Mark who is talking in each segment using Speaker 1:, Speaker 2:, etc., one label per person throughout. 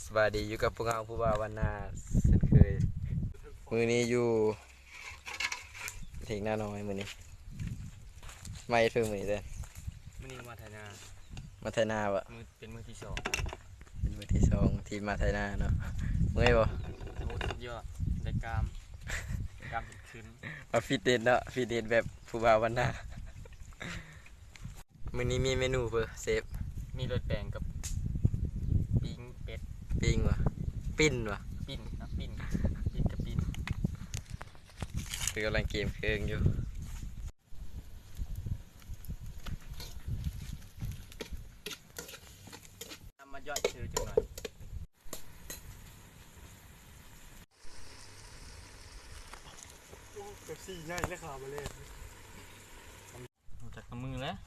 Speaker 1: สวัสดีอยู่กับพวกเราผู้บ่าววันนาเช่นเคยมือนี้อยู่เถียงหน้าน้อยมือนี้ไม่เพิ่งมือนี้เด้อ
Speaker 2: มื้อนี้มาไทยนา
Speaker 1: มาไทยนาวะ
Speaker 2: เป็นมื้อที่สอง
Speaker 1: เป็นมือที่สองที่มาไทยนาเนาะเมื่อยบ่
Speaker 2: โอ้สุดยอดได้กล้ามเห็นขึ้น
Speaker 1: มาฟิตเนสเนาะฟิตเนสแบบผู้บ่าววันนามือนี้มีเมนูเพื่อเซฟ
Speaker 2: มีรสแปลงกับปิ้งเป็ด
Speaker 1: ปิ้งวะปิ้นวะ
Speaker 2: ปิ้นนะปิ้นกับปิ้น
Speaker 1: คือกำลังเกมเครื่องอยู่
Speaker 2: นำมายอดชื่อจังหน่อย
Speaker 3: เป๊ปซี่ง่ายเลยขามาเลย
Speaker 2: รู้จักกับมือแล้ว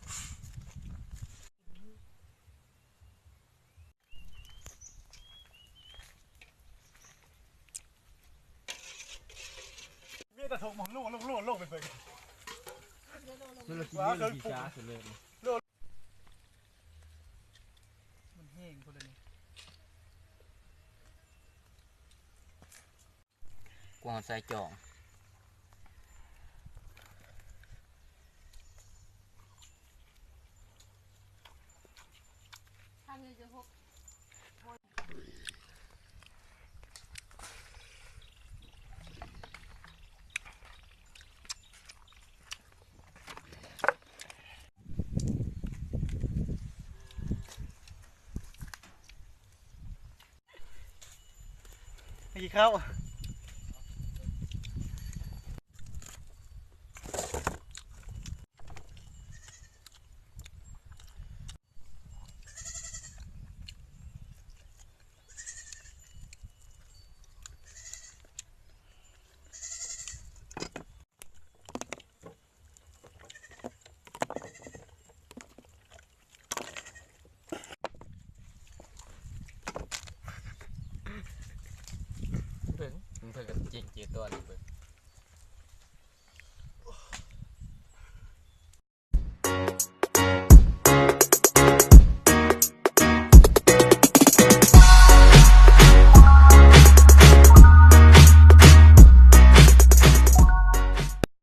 Speaker 3: เมียแต่ทงมองโลกไปเลย
Speaker 2: คือเรากินเยอะหรือกี่ช้าสุดเลย
Speaker 3: มันแห้งคนละนี่
Speaker 2: กวางใส่จ่อง
Speaker 3: กี่ข้าว
Speaker 2: เพิ่งกับเจียงเจียตัวนี่เพิ่ง